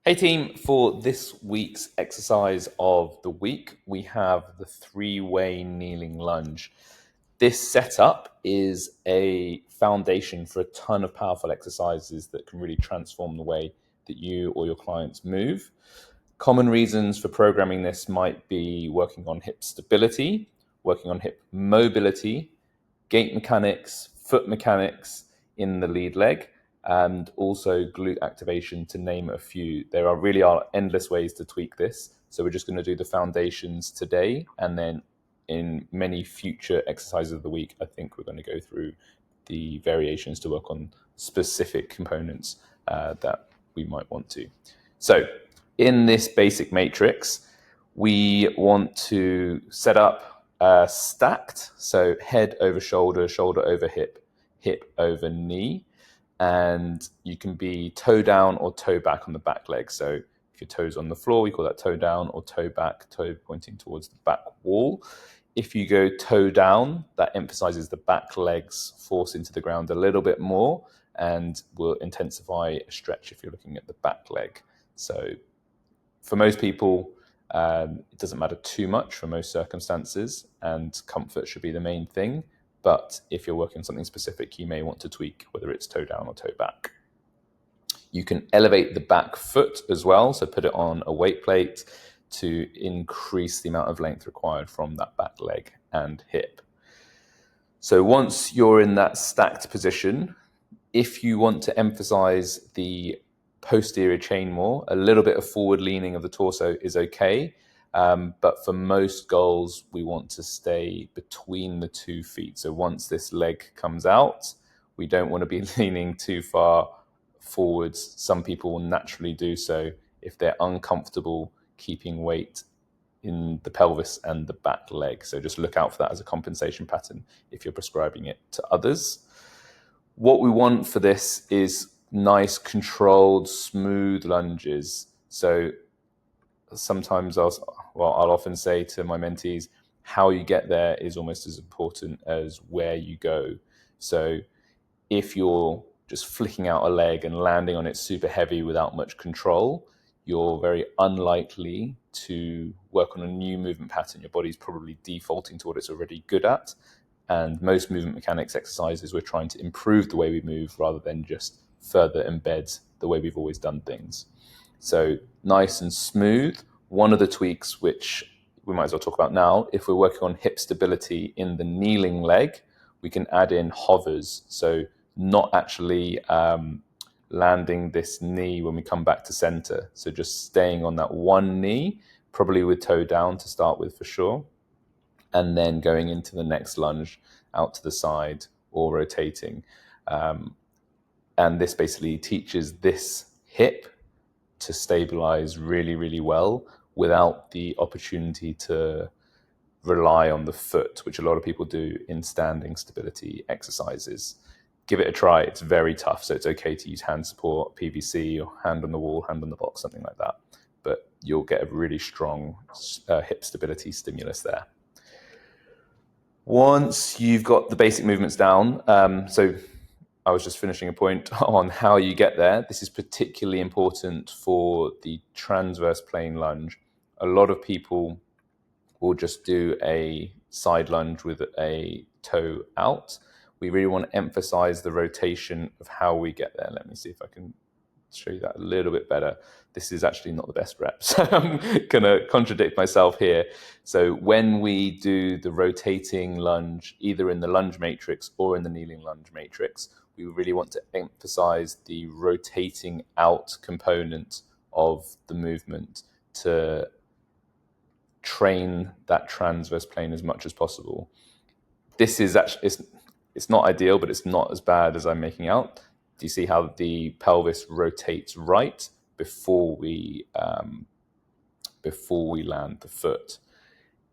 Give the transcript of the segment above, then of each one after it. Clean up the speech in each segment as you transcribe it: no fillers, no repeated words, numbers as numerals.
Hey team, for this week's exercise of the week, we have the three-way kneeling lunge. This setup is a foundation for a ton of powerful exercises that can really transform the way that you or your clients move. Common reasons for programming this might be working on hip stability, working on hip mobility, gait mechanics, foot mechanics in the lead leg, and also glute activation, to name a few. There really are endless ways to tweak this. So we're just going to do the foundations today, and then in many future exercises of the week, I think we're going to go through the variations to work on specific components that we might want to. So in this basic matrix, we want to set up stacked, so head over shoulder, shoulder over hip, hip over knee, and you can be toe down or toe back on the back leg. So if your toe's on the floor, we call that toe down, or toe back, toe pointing towards the back wall. If you go toe down, that emphasizes the back legs force into the ground a little bit more and will intensify a stretch if you're looking at the back leg. So for most people, it doesn't matter too much for most circumstances, and comfort should be the main thing. But if you're working on something specific, you may want to tweak whether it's toe down or toe back. You can elevate the back foot as well, so put it on a weight plate to increase the amount of length required from that back leg and hip. So once you're in that stacked position, if you want to emphasize the posterior chain more, a little bit of forward leaning of the torso is okay. But for most goals, we want to stay between the 2 feet. So once this leg comes out, we don't want to be leaning too far forwards. Some people will naturally do so if they're uncomfortable keeping weight in the pelvis and the back leg. So just look out for that as a compensation pattern if you're prescribing it to others. What we want for this is nice, controlled, smooth lunges. So sometimes I'll often say to my mentees, how you get there is almost as important as where you go. So if you're just flicking out a leg and landing on it super heavy without much control, you're very unlikely to work on a new movement pattern. Your body's probably defaulting to what it's already good at. And most movement mechanics exercises, we're trying to improve the way we move rather than just further embed the way we've always done things. So nice and smooth. One of the tweaks, which we might as well talk about now, if we're working on hip stability in the kneeling leg, we can add in hovers. So not actually landing this knee when we come back to center. So just staying on that one knee, probably with toe down to start with for sure, and then going into the next lunge out to the side or rotating. And this basically teaches this hip to stabilize really, really well without the opportunity to rely on the foot, which a lot of people do in standing stability exercises. Give it a try. It's very tough, so it's okay to use hand support, PVC, or hand on the wall, hand on the box, something like that. But you'll get a really strong hip stability stimulus there. Once you've got the basic movements down, so I was just finishing a point on how you get there. This is particularly important for the transverse plane lunge. A lot of people will just do a side lunge with a toe out. We really want to emphasize the rotation of how we get there. Let me see if I can show you that a little bit better. This is actually not the best rep, so I'm going to contradict myself here. So when we do the rotating lunge, either in the lunge matrix or in the kneeling lunge matrix, we really want to emphasize the rotating out component of the movement to train that transverse plane as much as possible. This is actually, it's not ideal, but it's not as bad as I'm making out. Do you see how the pelvis rotates right before we land the foot?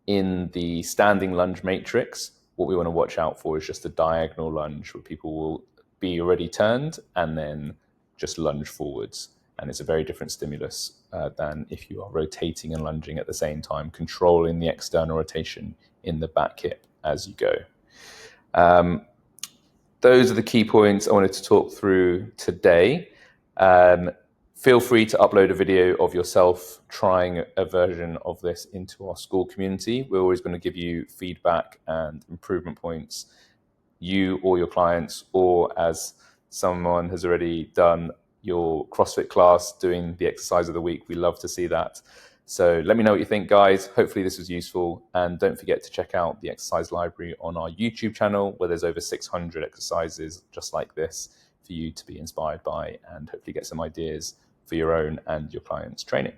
In the standing lunge matrix, what we want to watch out for is just a diagonal lunge where people will be already turned and then just lunge forwards. And it's a very different stimulus than if you are rotating and lunging at the same time, controlling the external rotation in the back hip as you go. Those are the key points I wanted to talk through today. Feel free to upload a video of yourself trying a version of this into our school community. We're always going to give you feedback and improvement points, you or your clients, or as someone has already done your CrossFit class doing the exercise of the week. We love to see that. So let me know what you think, guys. Hopefully this was useful. And don't forget to check out the exercise library on our YouTube channel, where there's over 600 exercises just like this for you to be inspired by and hopefully get some ideas for your own and your clients' training.